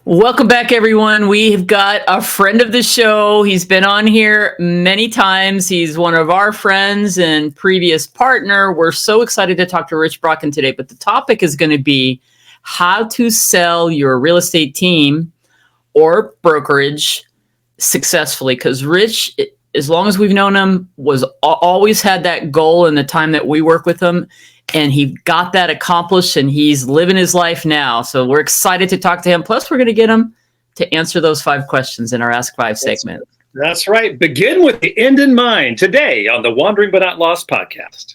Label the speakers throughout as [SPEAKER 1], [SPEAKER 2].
[SPEAKER 1] Welcome back, everyone. We've got a friend of the show. He's been on here many times. He's one of our friends and previous partner. We're so excited to talk to Rich Brodkin today, but the topic is going to be how to sell your real estate team or brokerage successfully. Because Rich, as long as we've known him, was always had that goal in the time that we work with him. And he got that accomplished, and he's living his life now. So we're excited to talk to him. Plus, we're going to get him to answer those 5 questions in our Ask 5 segment.
[SPEAKER 2] That's right. Begin with the end in mind today on the Wandering But Not Lost podcast.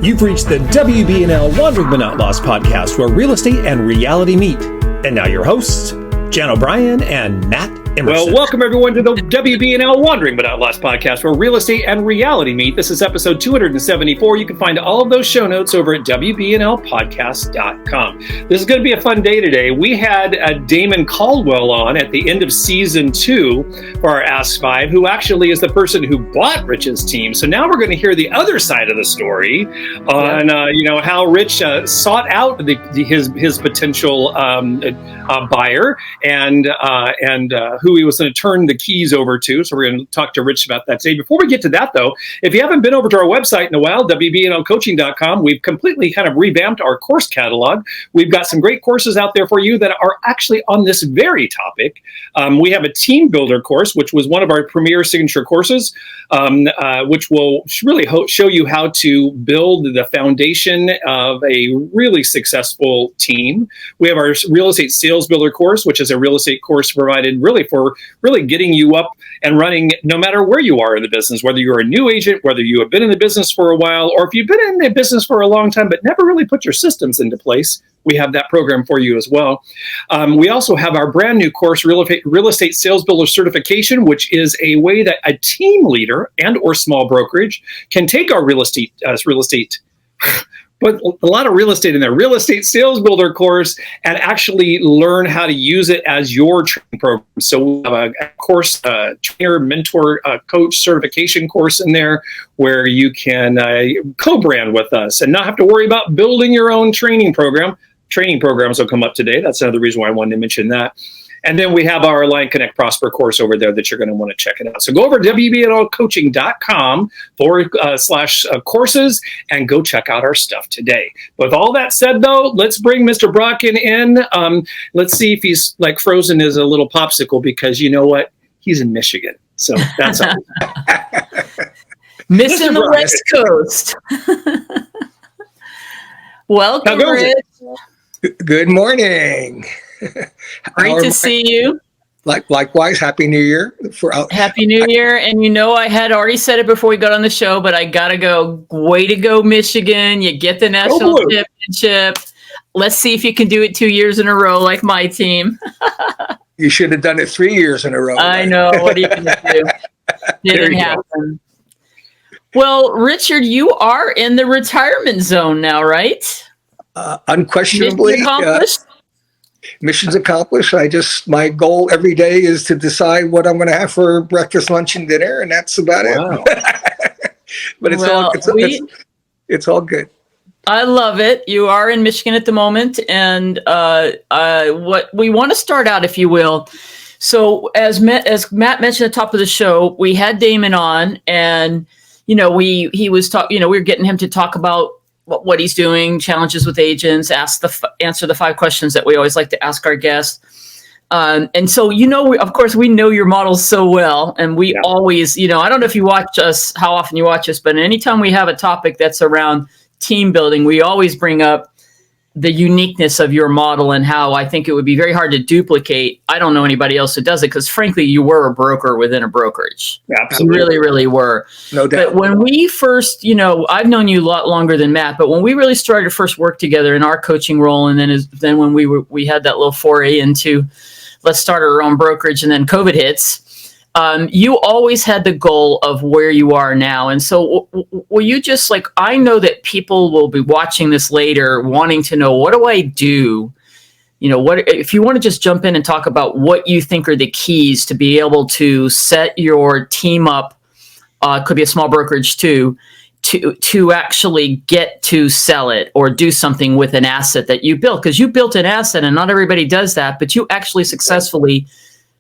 [SPEAKER 3] You've reached the WBNL Wandering But Not Lost podcast, where real estate and reality meet. And now your hosts, Jan O'Brien and Matt Emerson.
[SPEAKER 2] Well, welcome everyone to the WBNL Wandering But Not Lost podcast, where real estate and reality meet. This is episode 274. You can find all of those show notes over at WBNLpodcast.com. This is going to be a fun day today. We had Damon Caldwell on at the end of season 2 for our Ask 5, who actually is the person who bought Rich's team. So now we're going to hear the other side of the story on how Rich sought out his potential buyer and who he was going to turn the keys over to. So we're going to talk to Rich about that today. Before we get to that, though, if you haven't been over to our website in a while, WBNLcoaching.com, we've completely kind of revamped our course catalog. We've got some great courses out there for you that are actually on this very topic. We have a team builder course, which was one of our premier signature courses, which will really show you how to build the foundation of a really successful team. We have our real estate sales builder course, which is a real estate course provided really for getting you up and running no matter where you are in the business, whether you're a new agent, whether you have been in the business for a while, or if you've been in the business for a long time but never really put your systems into place. We have that program for you as well. We also have our brand new course, Real Estate Sales Builder Certification, which is a way that a team leader and or small brokerage can take our but a lot of real estate in there, real estate sales builder course, and actually learn how to use it as your training program. So we have a course, trainer, mentor, coach certification course in there where you can co-brand with us and not have to worry about building your own training program. Training programs will come up today. That's another reason why I wanted to mention that. And then we have our Align, Connect, Prosper course over there that you're going to want to check it out. So go over to WBNLcoaching.com/courses and go check out our stuff today. With all that said, though, let's bring Mr. Brodkin in. Let's see if he's like frozen as a little popsicle, because you know what? He's in Michigan. So that's all.
[SPEAKER 1] Missing the West Coast. Welcome, Rich.
[SPEAKER 4] Good morning.
[SPEAKER 1] Great to see you.
[SPEAKER 4] Likewise, Happy New Year.
[SPEAKER 1] Happy New Year. And I had already said it before we got on the show, but I got to go. Way to go, Michigan. You get the national championship. Let's see if you can do it 2 years in a row like my team.
[SPEAKER 4] You should have done it 3 years in a row.
[SPEAKER 1] I know. What are you going to do? Didn't happen. Well, Richard, you are in the retirement zone now, right?
[SPEAKER 4] Unquestionably.
[SPEAKER 1] Mission accomplished?
[SPEAKER 4] Mission's accomplished. My goal every day is to decide what I'm going to have for breakfast, lunch, and dinner, and that's about it. But it's all good.
[SPEAKER 1] I love it. You are in Michigan at the moment, and what we want to start out, if you will. So as Matt mentioned at the top of the show, we had Damon on, and he was talking. We were getting him to talk about what he's doing, challenges with agents, answer the 5 questions that we always like to ask our guests. And so, of course, we know your models so well. And we always, I don't know if you watch us, how often you watch us, but anytime we have a topic that's around team building, we always bring up the uniqueness of your model and how I think it would be very hard to duplicate. I don't know anybody else who does it because, frankly, you were a broker within a brokerage.
[SPEAKER 4] Absolutely.
[SPEAKER 1] You really, really were.
[SPEAKER 4] No doubt.
[SPEAKER 1] But when we first, I've known you a lot longer than Matt, but when we really started to first work together in our coaching role, and then when we had that little foray into let's start our own brokerage, and then COVID hits, you always had the goal of where you are now. And so will you just I know that people will be watching this later wanting to know, what do I do? If you want to just jump in and talk about what you think are the keys to be able to set your team up, could be a small brokerage too, to actually get to sell it or do something with an asset that you built, because you built an asset and not everybody does that, but you actually successfully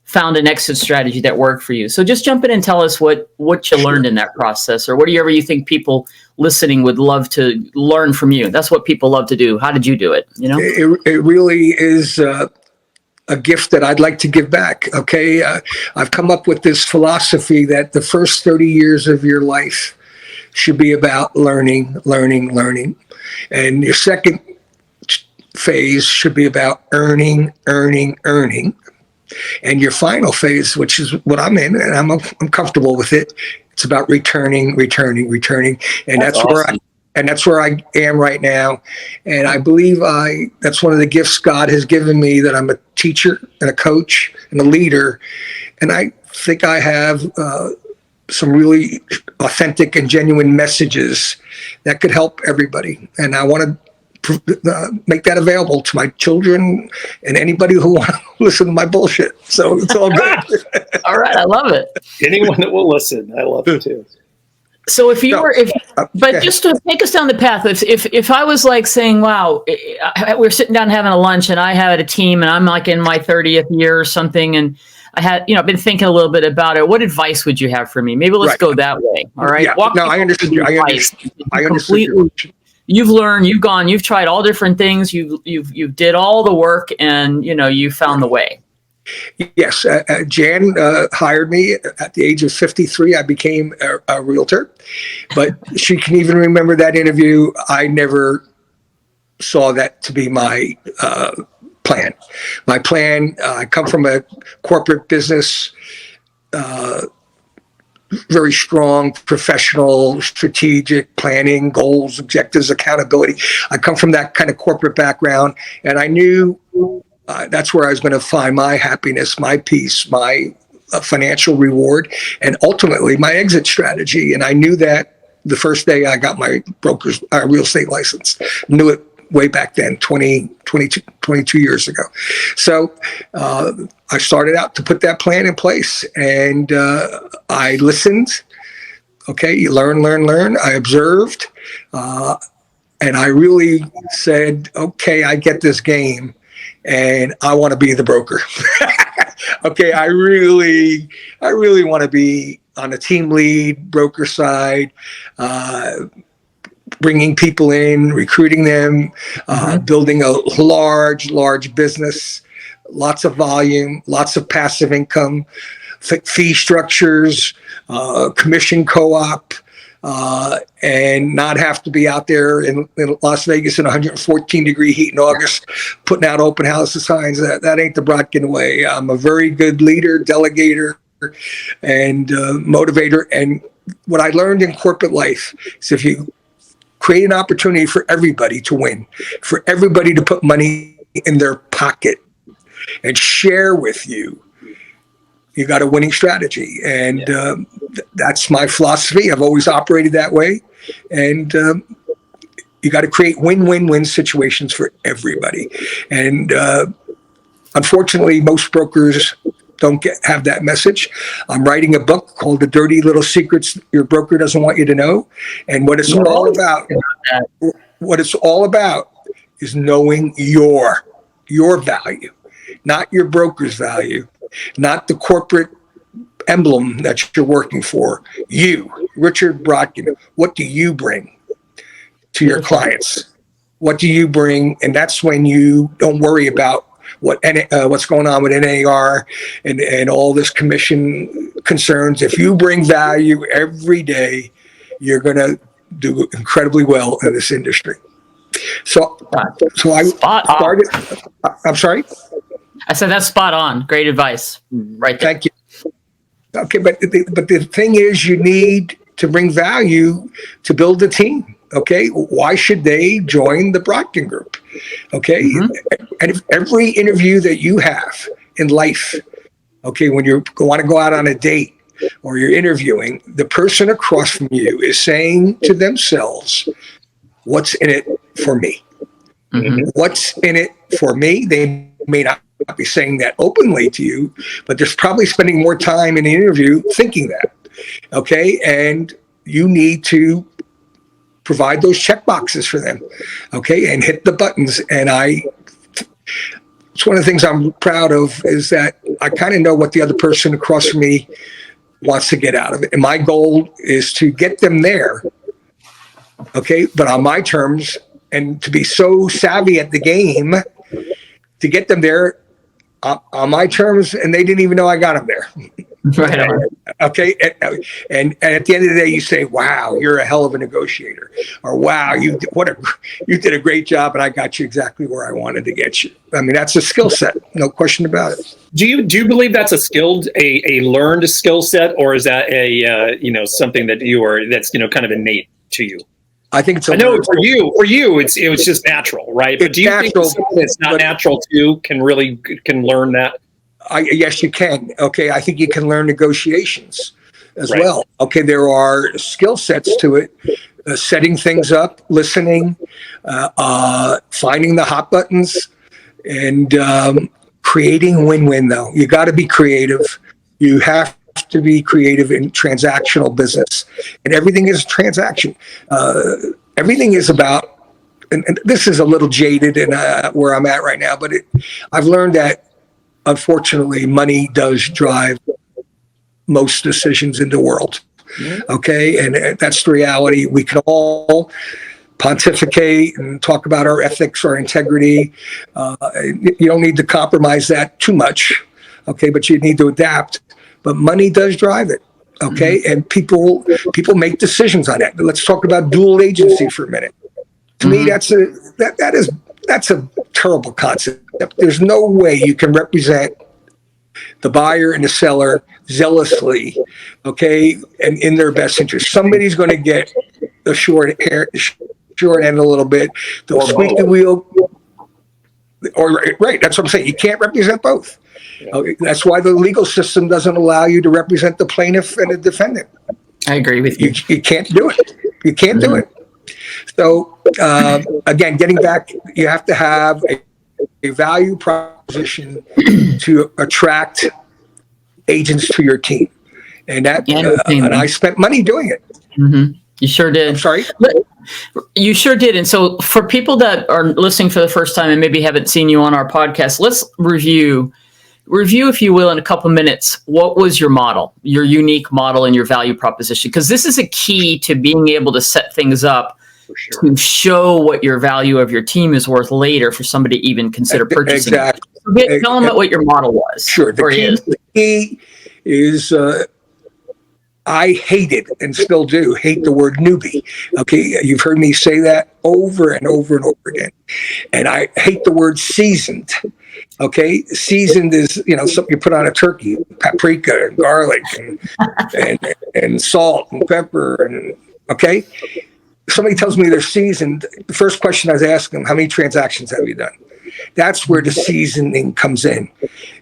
[SPEAKER 1] found an exit strategy that worked for you. So just jump in and tell us what you learned in that process, or whatever you think people listening would love to learn from you. That's what people love to do. How did you do it? You know,
[SPEAKER 4] it really is a gift that I'd like to give back. Okay. I've come up with this philosophy that the first 30 years of your life should be about learning. And your second phase should be about earning. And your final phase, which is what I'm in, and I'm comfortable with it, it's about returning. And that's awesome. That's where I am right now. And I believe that's one of the gifts God has given me, that I'm a teacher and a coach and a leader. And I think I have some really authentic and genuine messages that could help everybody. And I want to make that available to my children and anybody who want to listen to my bullshit. So it's all good.
[SPEAKER 1] All right. I love it.
[SPEAKER 2] Anyone that will listen. I love it too.
[SPEAKER 1] So just to take us down the path, if I was like saying, wow, we're sitting down having a lunch and I had a team and I'm like in my 30th year or something, and I had, I've been thinking a little bit about it. What advice would you have for me? Maybe let's go that way. All right.
[SPEAKER 4] Yeah. I understand you. I understand.
[SPEAKER 1] You've learned, you've tried all different things. You did all the work, and you found the way.
[SPEAKER 4] Yes. Jan hired me at the age of 53. I became a realtor, but she can even remember that interview. I never saw that to be my plan. My plan, I come from a corporate business, very strong, professional, strategic planning, goals, objectives, accountability. I come from that kind of corporate background, and I knew that's where I was going to find my happiness, my peace, my financial reward, and ultimately my exit strategy. And I knew that the first day I got my broker's real estate license. Knew it way back then, 22 years ago. So I started out to put that plan in place, and I listened. Okay, you learn. I observed, and I really said, okay, I get this game, and I want to be the broker. Okay, I really want to be on the team lead broker side, bringing people in, recruiting them, building a large business, lots of volume, lots of passive income, fee structures, commission co-op, and not have to be out there in Las Vegas in 114-degree heat in August, putting out open house signs. That ain't the Brodkin way. I'm a very good leader, delegator, and motivator. And what I learned in corporate life is if you create an opportunity for everybody to win, for everybody to put money in their pocket and share with you, you got a winning strategy. And that's my philosophy. I've always operated that way. And you got to create win-win-win situations for everybody. And unfortunately, most brokers don't have that message. I'm writing a book called The Dirty Little Secrets Your Broker Doesn't Want You to Know. And what it's all about is knowing your value, not your broker's value, not the corporate emblem that you're working for. You, Richard Brodkin, what do you bring to your clients? What do you bring? And that's when you don't worry about what's going on with NAR and all this commission concerns. If you bring value every day, you're going to do incredibly well in this industry. So I started. I'm sorry.
[SPEAKER 1] I said that's spot on. Great advice, right there.
[SPEAKER 4] Thank you. Okay, but the thing is, you need to bring value to build a team. Okay, why should they join the Brodkin Group? Okay, and if every interview that you have in life, okay, when you want to go out on a date or you're interviewing, the person across from you is saying to themselves, "What's in it for me? What's in it for me?" They may not be saying that openly to you, but they're probably spending more time in the interview thinking that. Okay, and you need to provide those check boxes for them, okay, and hit the buttons. And it's one of the things I'm proud of is that I kind of know what the other person across from me wants to get out of it. And my goal is to get them there, okay, but on my terms, and to be so savvy at the game to get them there on my terms, and they didn't even know I got them there.
[SPEAKER 1] Right on.
[SPEAKER 4] Okay, and at the end of the day, you say, "Wow, you're a hell of a negotiator," or "Wow, you did a great job, and I got you exactly where I wanted to get you." I mean, that's a skill set, no question about it.
[SPEAKER 2] Do you believe that's a learned skill set, or is that something that that's kind of innate to you?
[SPEAKER 4] I think it's.
[SPEAKER 2] I know for you, it was just natural, right? But do you think someone that's not natural too can learn that?
[SPEAKER 4] Yes, you can. Okay, I think you can learn negotiations as well. Okay, there are skill sets to it: setting things up, listening, finding the hot buttons, and creating win-win. Though you got to be creative. You have to be creative in transactional business, and everything is a transaction. Everything is about, and this is a little jaded and where I'm at right now, but I've learned that unfortunately money does drive most decisions in the world. Okay, and that's the reality. We can all pontificate and talk about our ethics, our integrity. You don't need to compromise that too much. Okay, but you need to adapt. But money does drive it, okay? And people make decisions on that. Let's talk about dual agency for a minute. To me, that's a terrible concept. There's no way you can represent the buyer and the seller zealously, okay, and in their best interest. Somebody's going to get the short end a little bit. They'll squeak the wheel. Right, that's what I'm saying. You can't represent both. Okay, that's why the legal system doesn't allow you to represent the plaintiff and the defendant.
[SPEAKER 1] I agree with you.
[SPEAKER 4] You can't do it. You can't do it. So again, getting back, you have to have a value proposition to attract agents to your team, and I spent money doing it.
[SPEAKER 1] You sure did.
[SPEAKER 4] I'm sorry.
[SPEAKER 1] You sure did. And so for people that are listening for the first time and maybe haven't seen you on our podcast, let's review, if you will, in a couple minutes, what was your model, your unique model and your value proposition? Because this is a key to being able to set things up to show what your value of your team is worth later for somebody to even consider purchasing.
[SPEAKER 4] Exactly.
[SPEAKER 1] So tell them what your model was.
[SPEAKER 4] Sure. The key is I hated and still do hate the word newbie. Okay, you've heard me say that over and over and over again. And I hate the word seasoned. Okay, seasoned is something you put on a turkey, paprika and garlic and salt and pepper and okay. Somebody tells me they're seasoned. The first question I was asking them, how many transactions have you done? That's where the seasoning comes in,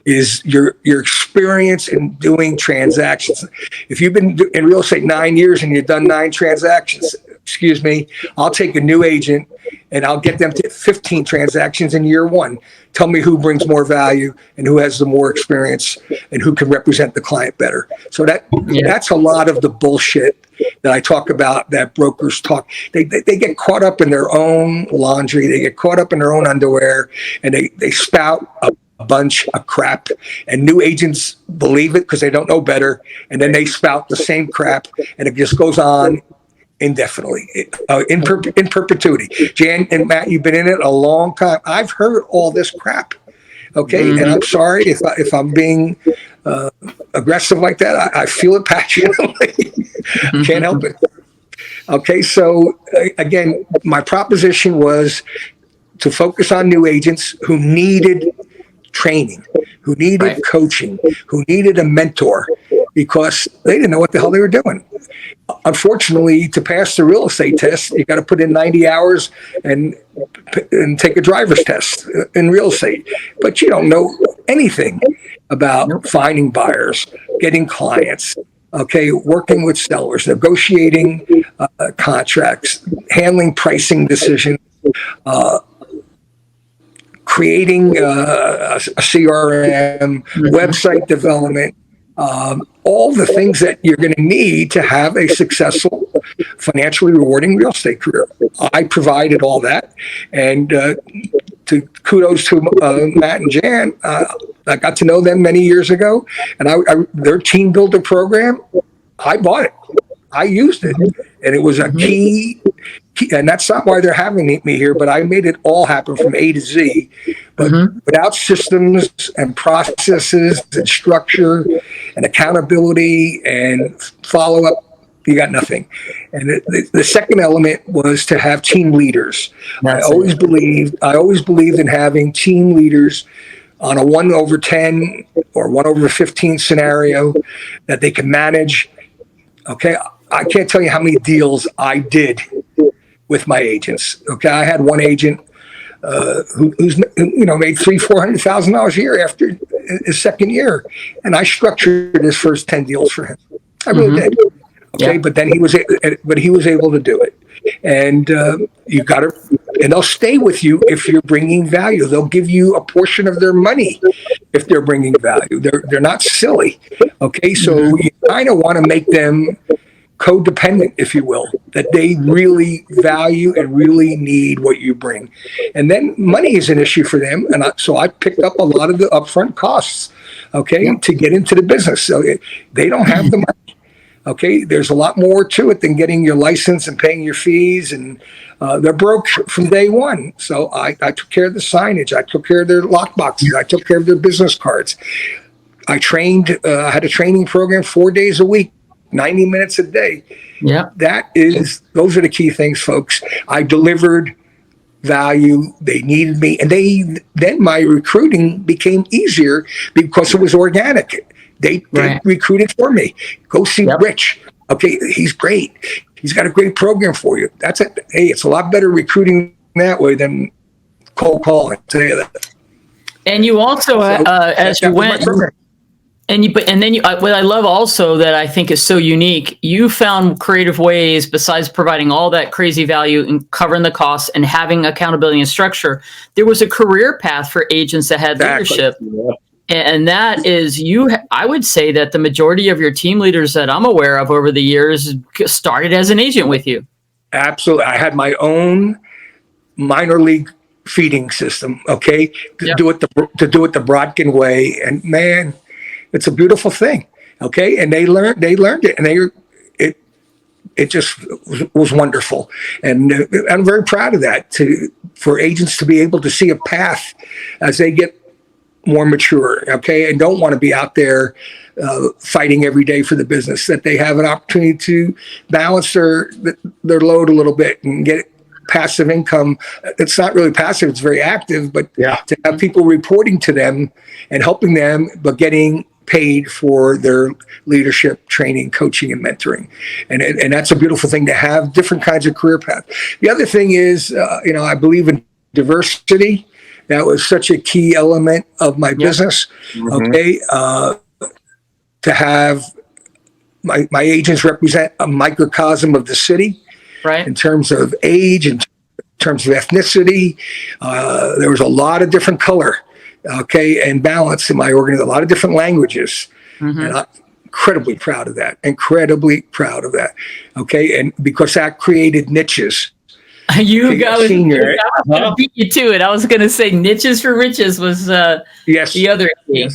[SPEAKER 4] is your experience in doing transactions. If you've been in real estate 9 years and you've done 9 transactions, excuse me, I'll take a new agent and I'll get them to 15 transactions in year 1. Tell me who brings more value and who has the more experience and who can represent the client better. So that's a lot of the bullshit that I talk about, that brokers talk. They get caught up in their own laundry. They get caught up in their own underwear, and they spout a bunch of crap. And new agents believe it because they don't know better, and then they spout the same crap, and it just goes on indefinitely, in perpetuity. Jan and Matt, you've been in it a long time. I've heard all this crap. Okay, and I'm sorry if I'm being aggressive like that. I feel it passionately. Can't help it. Okay, so again, my proposition was to focus on new agents who needed training, who needed coaching, who needed a mentor, because they didn't know what the hell they were doing. Unfortunately, to pass the real estate test, you got to put in 90 hours and take a driver's test in real estate. But you don't know anything about finding buyers, getting clients, okay, working with sellers, negotiating contracts, handling pricing decisions, creating a CRM, website development, all the things that you're going to need to have a successful financially rewarding real estate career. I provided all that. And to kudos to Matt and Jan, I got to know them many years ago. And their team builder program, I bought it. I used it. And it was a key, and that's not why they're having me here, but I made it all happen from A to Z. But without systems and processes and structure and accountability and follow-up, you got nothing. And the second element was to have team leaders. I always believed in having team leaders on a 1/10 or 1/15 scenario that they can manage. Okay, I can't tell you how many deals I did with my agents. Okay, I had one agent who's made $300,000-$400,000 a year after his second year, and I structured his first 10 deals for him. I really did. Okay, but then he was able to do it, and you got to, and they'll stay with you if you're bringing value. They'll give you a portion of their money if they're bringing value. They're not silly. Okay, so you kind of want to make them codependent, if you will, that they really value and really need what you bring. And then money is an issue for them. And so I picked up a lot of the upfront costs, okay, to get into the business. So they don't have the money. Okay, there's a lot more to it than getting your license and paying your fees. And they're broke from day one. So I took care of the signage. I took care of their lock boxes. I took care of their business cards. I trained, I had a training program 4 days a week. 90 minutes a day. Yeah. Those are the key things, folks. I delivered value. They needed me. And then my recruiting became easier because it was organic. They recruited for me. Go see Rich. Okay, he's great. He's got a great program for you. That's it. Hey, it's a lot better recruiting that way than cold calling. I'll tell you that.
[SPEAKER 1] And you also, as you went, what I love also that I think is so unique, you found creative ways besides providing all that crazy value and covering the costs and having accountability and structure. There was a career path for agents that had leadership. And that is I would say that the majority of your team leaders that I'm aware of over the years started as an agent with you.
[SPEAKER 4] Absolutely. I had my own minor league feeding system. Okay. To do it the Brodkin way. And man, it's a beautiful thing, okay? And they learned it, and it just was wonderful. And I'm very proud of that, for agents to be able to see a path as they get more mature, okay? And don't want to be out there fighting every day for the business, that they have an opportunity to balance their load a little bit and get passive income. It's not really passive, it's very active, but to have people reporting to them and helping them, but getting paid for their leadership, training, coaching, and mentoring. And that's a beautiful thing to have different kinds of career paths. The other thing is, I believe in diversity. That was such a key element of my business. Okay. To have my agents represent a microcosm of the city, right? In terms of age, in terms of ethnicity. There was a lot of different color. Okay, and balance in my organization, a lot of different languages, and I'm incredibly proud of that. Okay, and because that created niches.
[SPEAKER 1] You got senior. I was going to beat you to it. I was going to say niches for riches was the other thing,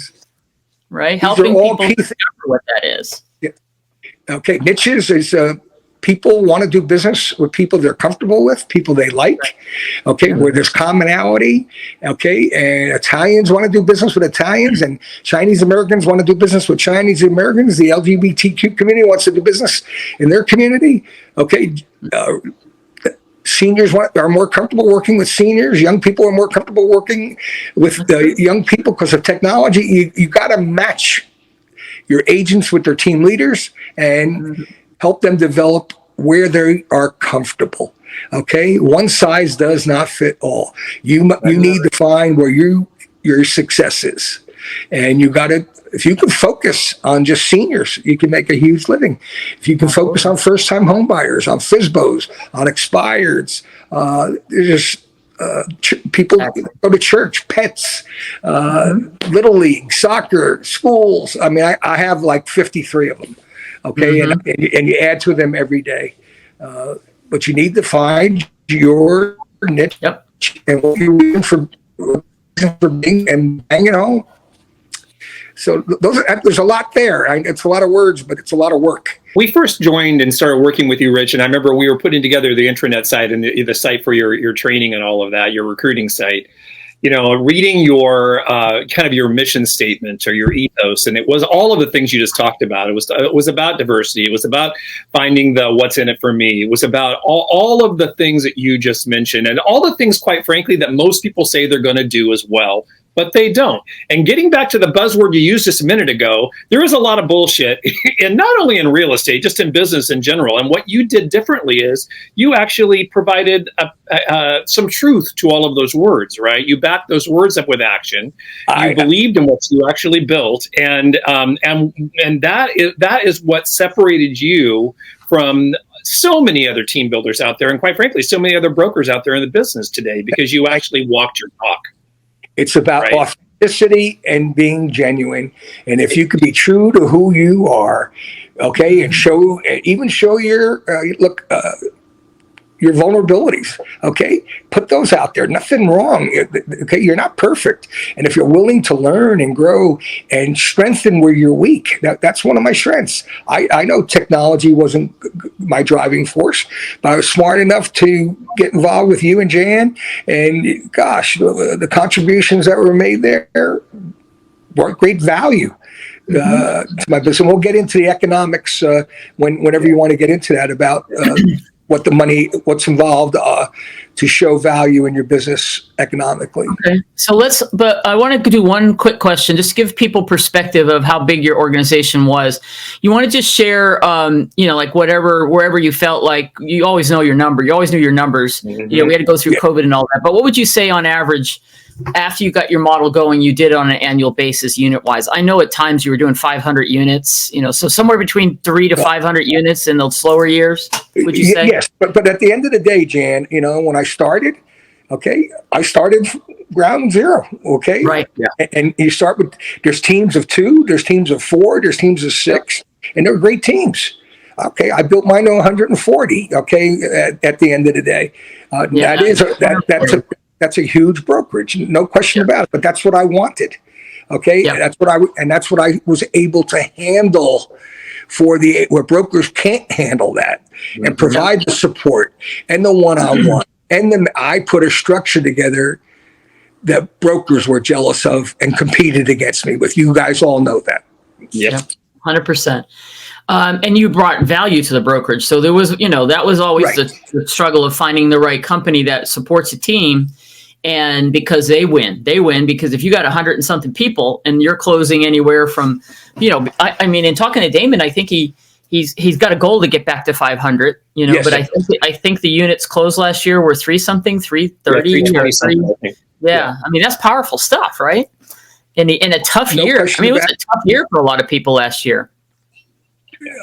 [SPEAKER 1] right? Helping people discover what that is.
[SPEAKER 4] Yeah. Okay, niches is people want to do business with people they're comfortable with, people they like, okay, where there's commonality, okay, and Italians want to do business with Italians, and Chinese Americans want to do business with Chinese Americans, the LGBTQ community wants to do business in their community, okay, seniors are more comfortable working with seniors, young people are more comfortable working with young people because of technology. You got to match your agents with their team leaders and help them develop where they are comfortable. Okay, one size does not fit all. You need to find where your success is, and you got to. If you can focus on just seniors, you can make a huge living. If you can focus on first-time home buyers, on FSBOs, on expireds, people go to church, pets, little league, soccer, schools. I mean, I have like 53 of them. Okay, and you add to them every day. But you need to find your niche and what you're looking for being and bang it home. So there's a lot there. It's a lot of words, but it's a lot of work.
[SPEAKER 2] We first joined and started working with you, Rich, and I remember we were putting together the intranet site and the site for your training and all of that, your recruiting site. Reading your kind of your mission statement or your ethos, and it was all of the things you just talked about. It was about diversity. It was about finding the what's in it for me. It was about all of the things that you just mentioned, and all the things, quite frankly, that most people say they're going to do as well, but they don't. And getting back to the buzzword you used just a minute ago, there is a lot of bullshit, and not only in real estate, just in business in general. And what you did differently is you actually provided some truth to all of those words, right? You backed those words up with action. You believed in what you actually built, and that is what separated you from so many other team builders out there, and quite frankly, so many other brokers out there in the business today, because you actually walked your talk.
[SPEAKER 4] It's about authenticity and being genuine. And if you could be true to who you are, okay, and show your your vulnerabilities, okay, put those out there. Nothing wrong, okay? You're not perfect, and if you're willing to learn and grow and strengthen where you're weak, that's one of my strengths. I know technology wasn't my driving force, but I was smart enough to get involved with you and Jan, and gosh, the contributions that were made there brought great value to my business. And we'll get into the economics whenever you want to get into that about what's involved to show value in your business economically. Okay.
[SPEAKER 1] But I want to do one quick question, just to give people perspective of how big your organization was. You want to just share, like wherever you felt like you always know your number. You always knew your numbers. We had to go through COVID and all that. But what would you say on average, after you got your model going, you did on an annual basis, unit wise? I know at times you were doing 500 units, so somewhere between 300 to 500 units in those slower years, would you say?
[SPEAKER 4] Yes, but at the end of the day, Jan, when I started, okay, I started ground zero, okay?
[SPEAKER 1] Right.
[SPEAKER 4] Yeah. And you start with, there's teams of 2, there's teams of 4, there's teams of 6, and they're great teams. Okay, I built mine to 140, okay, at the end of the day. That's a huge brokerage, no question about it. But that's what I wanted. Okay, that's what I was able to handle where brokers can't handle that and provide the support and the one-on-one. And then I put a structure together that brokers were jealous of and competed against me with. You guys all know that.
[SPEAKER 1] Yeah, 100%. And you brought value to the brokerage. So there was, that was always the struggle of finding the right company that supports a team. And because they win because if you got 100 and something people and you're closing anywhere from, I mean, in talking to Damon, I think he's got a goal to get back to 500, yes, but I think the units closed last year were 330. Yeah. I mean, that's powerful stuff, right? In a tough year. I mean, it was a tough year for a lot of people last year.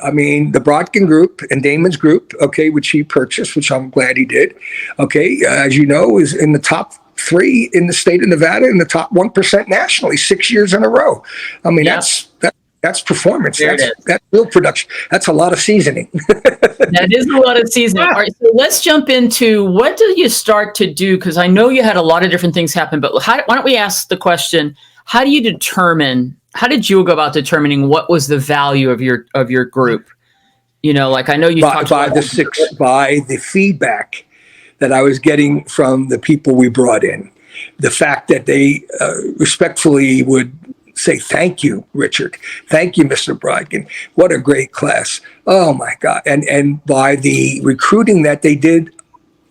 [SPEAKER 4] I mean, the Brodkin group and Damon's group, okay, which he purchased, which I'm glad he did, okay, as you know, is in the top 3 in the state of Nevada and the top 1% nationally 6 years in a row. I mean, that's performance. That's real production. That's a lot of seasoning.
[SPEAKER 1] That is a lot of seasoning. All right, so let's jump into what do you start to do? Because I know you had a lot of different things happen, but why don't we ask the question, how did you go about determining what was the value of your group? Like I know you talked about
[SPEAKER 4] by the feedback that I was getting from the people we brought in, the fact that they respectfully would say, "Thank you, Richard. Thank you, Mr. Brodkin. What a great class. Oh my God." And by the recruiting that they did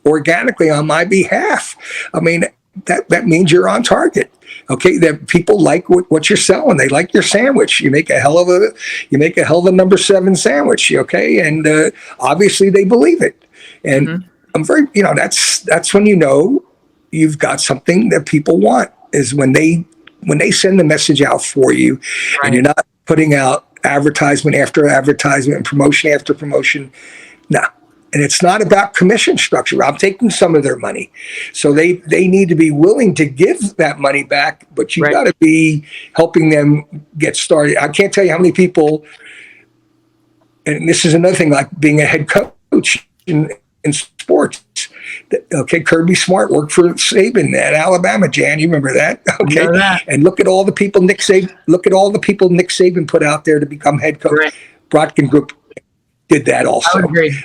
[SPEAKER 4] organically on my behalf, I mean, that means you're on target. Okay, that people like what you're selling. They like your sandwich. You make a hell of a number 7 sandwich. Okay, and obviously they believe it. And I'm very, that's when you've got something that people want, is when they send the message out for you, and you're not putting out advertisement after advertisement and promotion after promotion. No. And it's not about commission structure. I'm taking some of their money. So they need to be willing to give that money back, but you've got to be helping them get started. I can't tell you how many people, and this is another thing, like being a head coach, in sports. Okay, Kirby Smart worked for Saban at Alabama. Jan, you remember that? Okay, and look at all the people Nick Saban put out there to become head coach.
[SPEAKER 1] Right.
[SPEAKER 4] Brodkin Group did that also.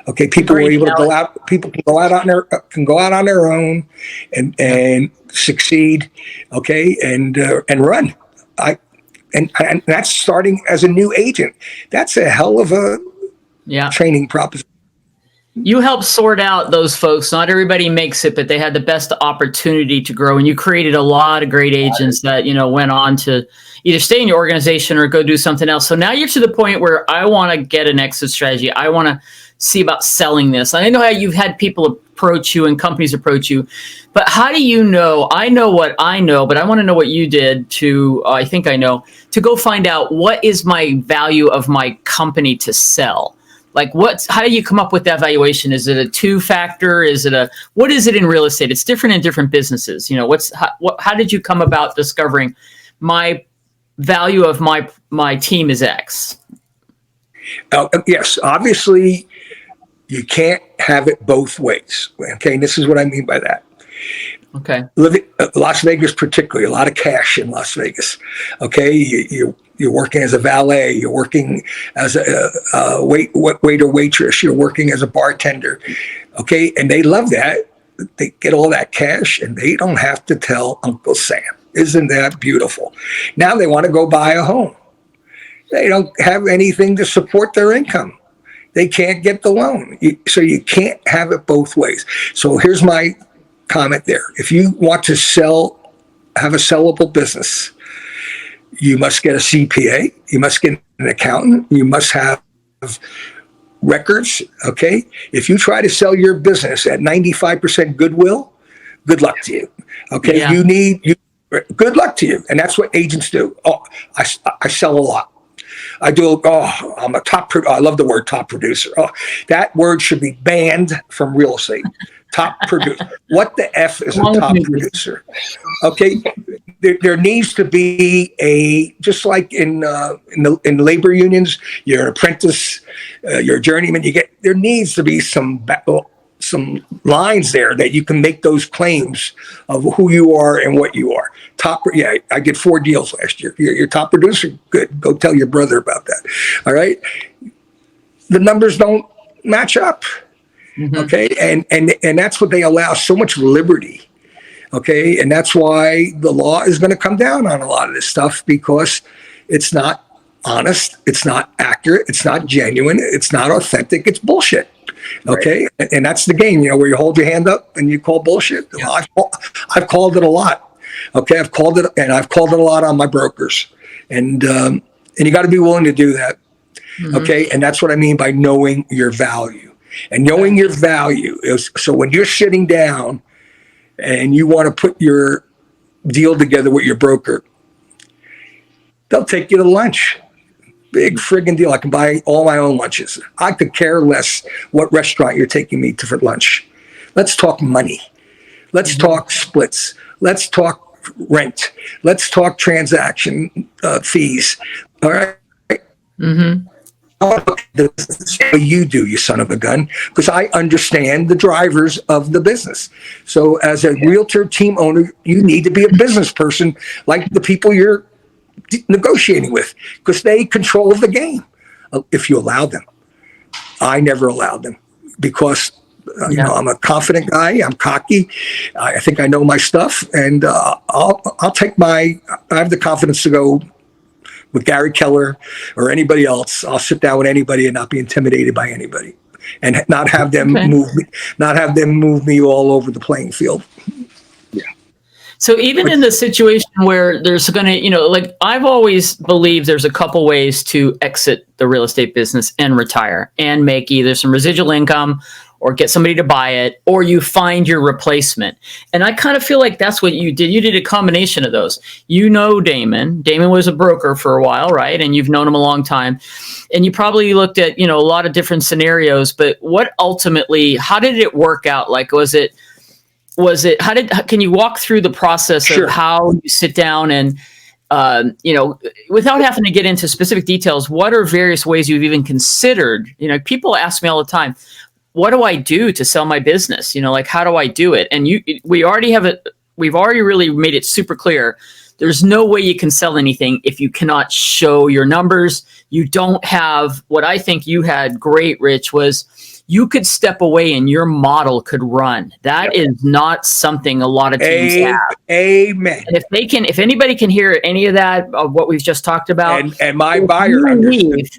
[SPEAKER 4] Okay, people were able to go out. People can go out on their own and succeed. Okay, and run. And that's starting as a new agent. That's a hell of a training proposition.
[SPEAKER 1] You help sort out those folks. Not everybody makes it, but they had the best opportunity to grow. And you created a lot of great agents that, went on to either stay in your organization or go do something else. So now you're to the point where I want to get an exit strategy. I want to see about selling this. I know how you've had people approach you and companies approach you, but how do you know? I know what I know, but I want to know what you did to go find out what is my value of my company to sell. Like how do you come up with that valuation? Is it a 2-factor? What is it in real estate? It's different in different businesses. How did you come about discovering my value of my team is X?
[SPEAKER 4] Yes, obviously you can't have it both ways. Okay. And this is what I mean by that.
[SPEAKER 1] Okay.
[SPEAKER 4] Las Vegas, particularly, a lot of cash in Las Vegas. Okay. You're working as a valet. You're working as a waiter, waitress. You're working as a bartender. Okay. And they love that. They get all that cash and they don't have to tell Uncle Sam. Isn't that beautiful? Now they want to go buy a home. They don't have anything to support their income. They can't get the loan. So you can't have it both ways. So here's my comment there. If you want to have a sellable business, you must get a CPA. You must get an accountant. You must have records. Okay. If you try to sell your business at 95% goodwill, good luck to you. Okay. Yeah. Good luck to you. And that's what agents do. Oh, I sell a lot. I'm a top. I love the word top producer. Oh, that word should be banned from real estate. Top producer. What the F is a top producer? Okay, there needs to be just like in labor unions, you're an apprentice, you're a journeyman. There needs to be some lines there that you can make those claims of who you are and what you are. I did 4 deals last year. You're top producer. Good. Go tell your brother about that. All right. The numbers don't match up. Mm-hmm. Okay. And that's what they allow, so much liberty. Okay. And that's why the law is going to come down on a lot of this stuff, because it's not honest. It's not accurate. It's not genuine. It's not authentic. It's bullshit. Okay. Right. And that's the game, where you hold your hand up and you call bullshit. Yeah. I've called it a lot. Okay. I've called it a lot on my brokers, and you got to be willing to do that. Mm-hmm. Okay. And that's what I mean by knowing your value. And knowing your value is, so when you're sitting down and you want to put your deal together with your broker, they'll take you to lunch. Big friggin' deal. I can buy all my own lunches. I could care less what restaurant you're taking me to for lunch. Let's talk money. Let's talk splits. Let's talk rent. Let's talk transaction fees. All right. Mm-hmm. You do, you son of a gun, because I understand the drivers of the business. So as a realtor team owner, you need to be a business person like the people you're negotiating with, because they control the game if you allow them. I never allowed them, because I'm a confident guy. I'm cocky. I think I know my stuff, and I'll take I have the confidence to go with Gary Keller or anybody else. I'll sit down with anybody and not be intimidated by anybody, and not have them move me all over the playing field. Yeah.
[SPEAKER 1] So even in the situation where there's going to, like I've always believed there's a couple ways to exit the real estate business and retire and make either some residual income or get somebody to buy it, or you find your replacement. And I kind of feel like that's what you did. You did a combination of those. Damon. Damon was a broker for a while, right? And you've known him a long time. And you probably looked at, a lot of different scenarios, but how did it work out? Like, can you walk through the process of how you sit down and, without having to get into specific details, what are various ways you've even considered? People ask me all the time, what do I do to sell my business? Like, how do I do it? And we've already really made it super clear. There's no way you can sell anything if you cannot show your numbers. You don't have what I think you had great, Rich, was you could step away and your model could run. That is not something a lot of teams have.
[SPEAKER 4] Amen.
[SPEAKER 1] And if anybody can hear any of that, of what we've just talked about,
[SPEAKER 4] and my buyer understood.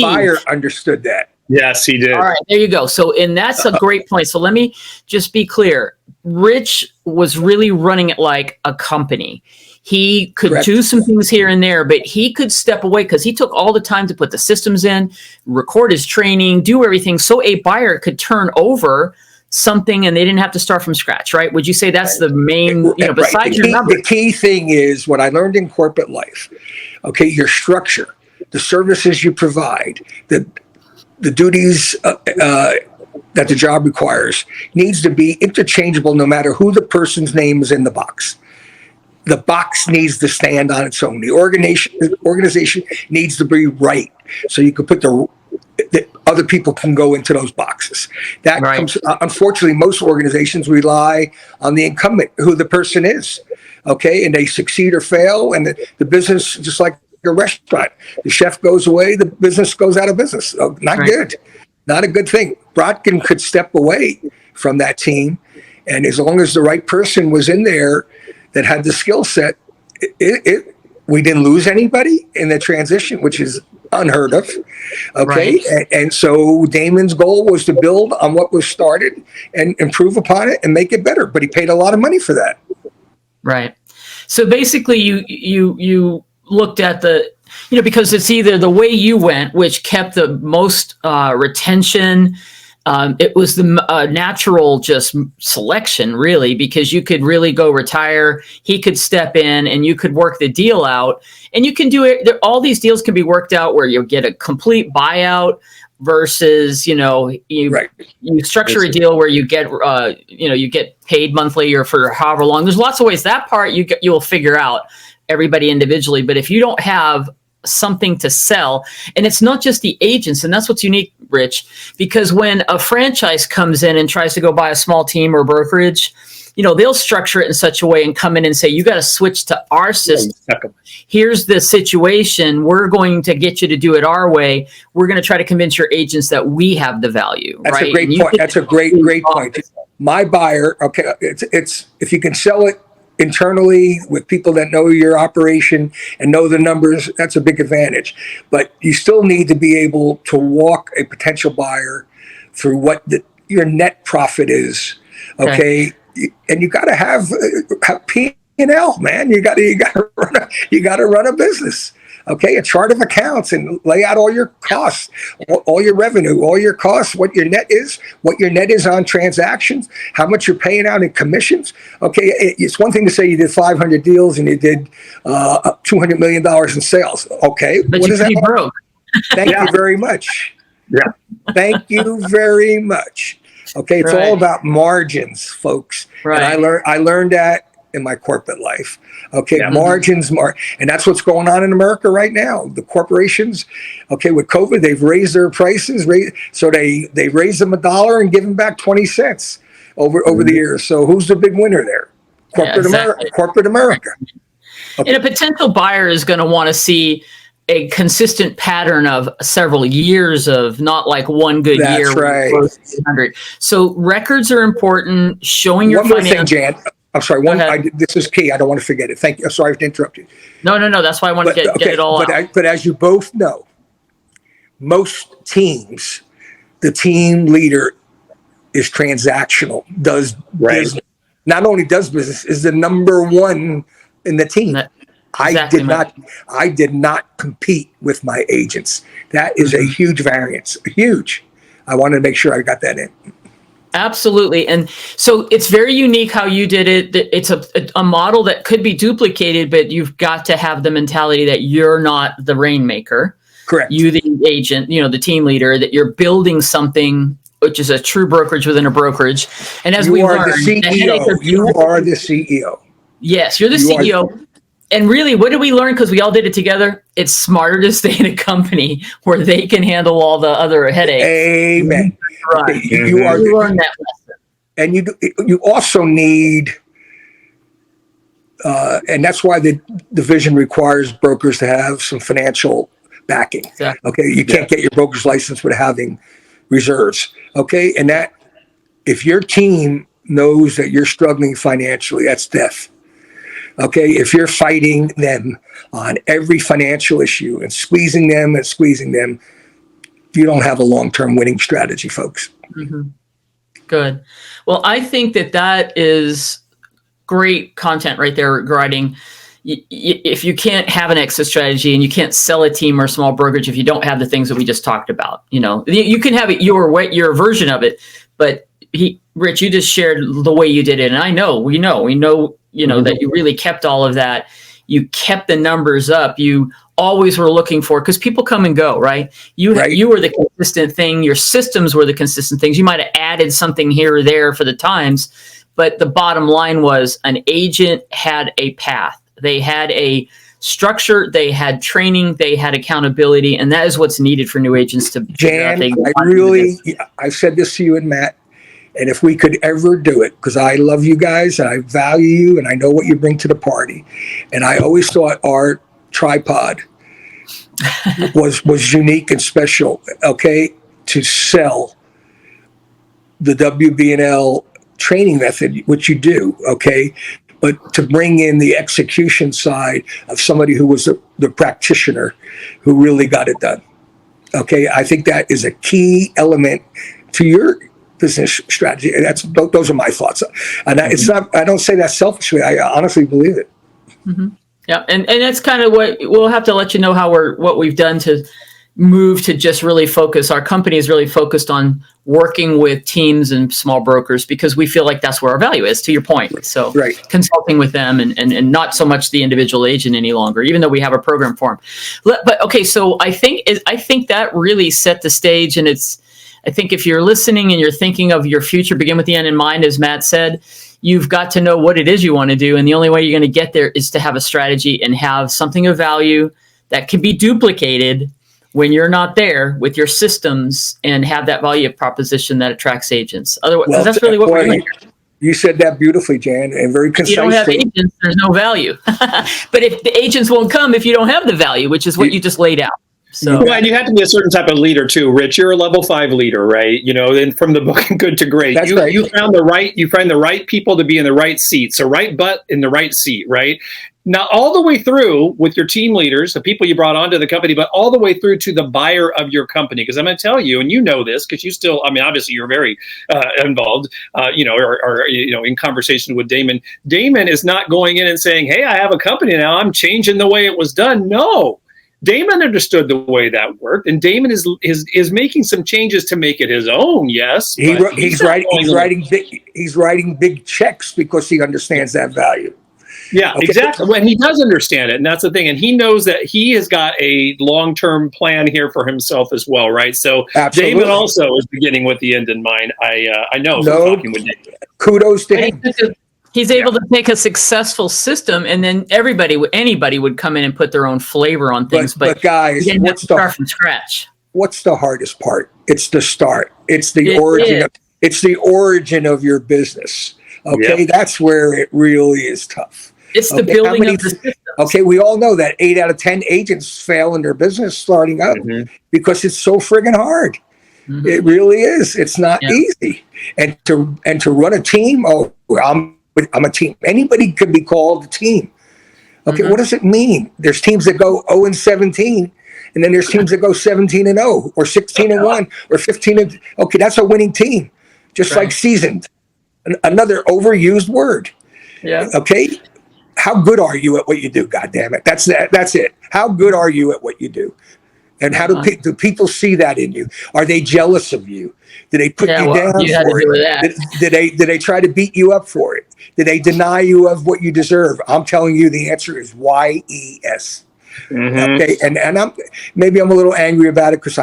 [SPEAKER 2] Buyer
[SPEAKER 4] understood that.
[SPEAKER 2] Yes, he did.
[SPEAKER 1] All right, there you go. So, and that's a great point. So let me just be clear. Rich was really running it like a company. He could do some things here and there, but he could step away because he took all the time to put the systems in, record his training, do everything so a buyer could turn over something and they didn't have to start from scratch, right? Would you say that's the main, besides your numbers?
[SPEAKER 4] The key thing is what I learned in corporate life. Okay, your structure, the services you provide, the duties that the job requires needs to be interchangeable no matter who the person's name is in the box. The box needs to stand on its own. The organization needs to be right, so you can put the other people can go into those boxes. That comes. Unfortunately, most organizations rely on the incumbent, who the person is. Okay, and they succeed or fail, and the business, just like a restaurant, the chef goes away, the business goes out of business. Not good. Not a good thing. Brodkin could step away from that team, and as long as the right person was in there that had the skill set, we didn't lose anybody in the transition, which is unheard of. Okay. Right. And so Damon's goal was to build on what was started and improve upon it and make it better. But he paid a lot of money for that.
[SPEAKER 1] Right. So basically you looked at because it's either the way you went, which kept the most retention. It was the natural just selection, really, because you could really go retire. He could step in and you could work the deal out. And you can do it. All these deals can be worked out where you get a complete buyout versus, you structure a deal where you get, you get paid monthly or for however long. There's lots of ways. That part you'll figure out everybody individually. But if you don't have something to sell, and it's not just the agents, and that's what's unique, Rich, because when a franchise comes in and tries to go buy a small team or brokerage, they'll structure it in such a way and come in and say, you got to switch to our system. Here's the situation. We're going to get you to do it our way. We're going to try to convince your agents that we have the value.
[SPEAKER 4] That's
[SPEAKER 1] right?
[SPEAKER 4] a great point. That's a great point. My buyer, okay, it's if you can sell it internally with people that know your operation and know the numbers, that's a big advantage. But you still need to be able to walk a potential buyer through what your net profit is. Okay. And you got to have P&L, man. You got to run a business. Okay, a chart of accounts and lay out all your costs, all your revenue, all your costs, what your net is on transactions, how much you're paying out in commissions. Okay, it's one thing to say you did 500 deals and you did $200 million in sales. Okay,
[SPEAKER 1] but what is that? Broke.
[SPEAKER 4] Thank you very much.
[SPEAKER 2] Yeah.
[SPEAKER 4] Thank you very much. Okay, it's all about margins, folks. Right. And I learned that in my corporate life. Okay, margins, and that's what's going on in America right now. The corporations, okay, with COVID, they've raised their prices, so they raise them $1 and give them back 20 cents over the years. So who's the big winner there? Corporate America. Okay.
[SPEAKER 1] And a potential buyer is going to want to see a consistent pattern of several years of not like one good year.
[SPEAKER 4] That's right.
[SPEAKER 1] So records are important. Showing your
[SPEAKER 4] financials. One more thing, Jan. I'm sorry. This is key. I don't want to forget it. Thank you. I'm sorry to interrupt you.
[SPEAKER 1] No. That's why I want to get it all out.
[SPEAKER 4] But as you both know, most teams, the team leader is transactional. Does business. Not only does business, is the number one in the team. I did not compete with my agents. That is a huge variance. Huge. I wanted to make sure I got that in.
[SPEAKER 1] Absolutely. And so it's very unique how you did it. It's a model that could be duplicated, but you've got to have the mentality that you're not the rainmaker.
[SPEAKER 4] Correct.
[SPEAKER 1] You, the agent, the team leader, that you're building something which is a true brokerage within a brokerage. And as we learned,
[SPEAKER 4] you are the CEO. Yes,
[SPEAKER 1] you're the CEO. And really, what did we learn? Because we all did it together. It's smarter to stay in a company where they can handle all the other headaches.
[SPEAKER 4] Amen.
[SPEAKER 1] Right.
[SPEAKER 4] You
[SPEAKER 1] learn that lesson.
[SPEAKER 4] And you also need, and that's why the division requires brokers to have some financial backing.
[SPEAKER 1] Exactly.
[SPEAKER 4] Okay, you can't get your broker's license without having reserves. Okay, and that if your team knows that you're struggling financially, that's death. Okay, if you're fighting them on every financial issue and squeezing them, you don't have a long-term winning strategy, folks.
[SPEAKER 1] Mm-hmm. Good. Well, I think that is great content right there regarding if you can't have an exit strategy and you can't sell a team or a small brokerage if you don't have the things that we just talked about. You can have it your version of it, but Rich, you just shared the way you did it, and we know that you really kept all of that. You kept the numbers up. You always were looking for, because people come and go, right? You were the consistent thing. Your systems were the consistent things. You might have added something here or there for the times, but the bottom line was an agent had a path. They had a structure, they had training, they had accountability, and that is what's needed for new agents to.
[SPEAKER 4] Jan, I've said this to you and Matt, and if we could ever do it, because I love you guys and I value you and I know what you bring to the party, and I always thought our tripod was unique and special, okay, to sell the WBNL training method, which you do, okay, but to bring in the execution side of somebody who was the practitioner who really got it done. Okay, I think that is a key element to your business strategy. And those are my thoughts. And it's not, I don't say that selfishly. I honestly believe it.
[SPEAKER 1] Mm-hmm. Yeah, and that's kind of what we'll have to let you know what we've done to move to just really focus. Our company is really focused on working with teams and small brokers because we feel like that's where our value is, to your point. So consulting with them and not so much the individual agent any longer, even though we have a program for them. But okay, so I think that really set the stage, and I think if you're listening and you're thinking of your future, begin with the end in mind, as Matt said, you've got to know what it is you want to do. And the only way you're going to get there is to have a strategy and have something of value that can be duplicated when you're not there with your systems, and have that value proposition that attracts agents. Otherwise, that's really what we're doing.
[SPEAKER 4] You said that beautifully, Jan, and very concisely.
[SPEAKER 1] If you don't have agents, there's no value. But if the agents won't come if you don't have the value, which is what you just laid out. So,
[SPEAKER 2] and you have to be a certain type of leader too, Rich. You're a level 5 leader, right? And from the book Good to Great, you found the right people to be in the right seat. So right butt in the right seat, right? Now, all the way through with your team leaders, the people you brought onto the company, but all the way through to the buyer of your company. Because I'm going to tell you, and you know this, because you still, obviously you're very involved, or in conversation with Damon. Damon is not going in and saying, hey, I have a company now, I'm changing the way it was done. No. Damon understood the way that worked, and Damon is making some changes to make it his own. Yes,
[SPEAKER 4] he's writing big checks because he understands that value.
[SPEAKER 2] Yeah, okay. Exactly. And he does understand it, and that's the thing. And he knows that he has got a long-term plan here for himself as well, right? So absolutely. Damon also is beginning with the end in mind. I know from talking with Damon.
[SPEAKER 4] Kudos to him.
[SPEAKER 1] He's able to take a successful system, and then anybody would come in and put their own flavor on things. But
[SPEAKER 4] guys,
[SPEAKER 1] you have to start from scratch.
[SPEAKER 4] What's the hardest part? It's the start. It's the origin. It's the origin of your business. Okay, that's where it really is tough.
[SPEAKER 1] It's the building of the system.
[SPEAKER 4] Okay, we all know that 8 out of 10 agents fail in their business starting up because it's so friggin' hard. Mm-hmm. It really is. It's not easy. And to run a team, I'm a team. Anybody could be called a team. Okay, what does it mean? There's teams that go 0-17, and then there's teams that go 17-0, or 16-1, or 15. Okay, that's a winning team, just like seasoned. Another overused word.
[SPEAKER 1] Yeah.
[SPEAKER 4] Okay, how good are you at what you do? God damn it, that's it. How good are you at what you do? And how do people see that in you? Are they jealous of you? Do they put you down for it? Did they try to beat you up for it? Did they deny you of what you deserve? I'm telling you, the answer is YES. Okay, and maybe I'm a little angry about it because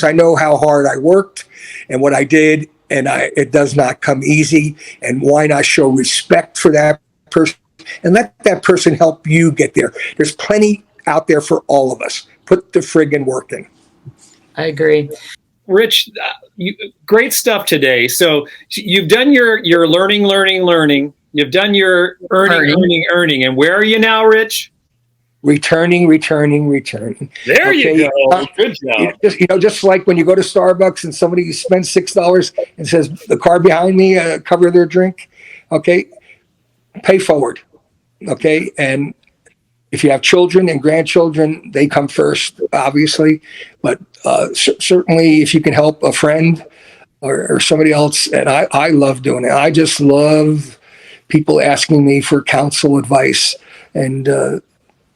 [SPEAKER 4] I know how hard I worked and what I did, and it does not come easy. And why not show respect for that person and let that person help you get there. There's plenty out there for all of us. Put the friggin' work in.
[SPEAKER 1] I agree.
[SPEAKER 2] Rich, great stuff today. So you've done your learning. You've done your earning. And where are you now, Rich?
[SPEAKER 4] Returning.
[SPEAKER 2] There you go. Good job.
[SPEAKER 4] Just like when you go to Starbucks and somebody spends $6 and says, the car behind me, cover their drink. Okay. Pay forward. Okay. And if you have children and grandchildren, they come first, obviously. But certainly if you can help a friend or somebody else, and I love doing it. I just love people asking me for counsel, advice, and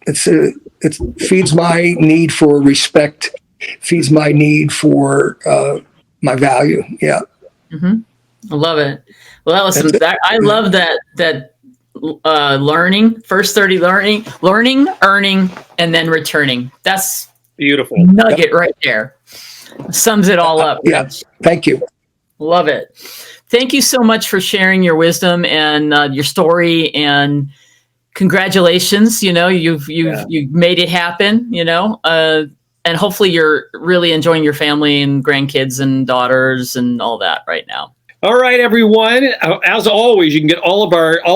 [SPEAKER 4] it feeds my need for respect, feeds my need for my value. Yeah.
[SPEAKER 1] Mm-hmm. I love it. Well, listen, I love that learning, first 30 learning, earning, and then returning. That's
[SPEAKER 2] beautiful
[SPEAKER 1] nugget right there. Sums it all up.
[SPEAKER 4] Yeah. Thank you.
[SPEAKER 1] Love it. Thank you so much for sharing your wisdom and your story, and congratulations. You've made it happen, and hopefully you're really enjoying your family and grandkids and daughters and all that right now.
[SPEAKER 2] All right, everyone. As always, you can get all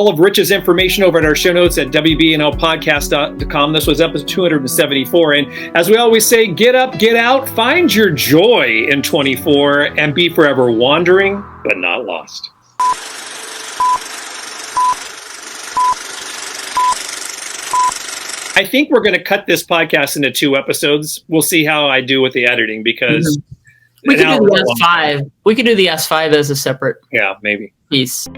[SPEAKER 2] of Rich's information over at our show notes at wbnlpodcast.com. This was episode 274. And as we always say, get up, get out, find your joy in 24, and be forever wandering, but not lost. I think we're going to cut this podcast into 2 episodes. We'll see how I do with the editing, because
[SPEAKER 1] we could do the S5. We could do the S5 as a separate
[SPEAKER 2] maybe
[SPEAKER 1] piece.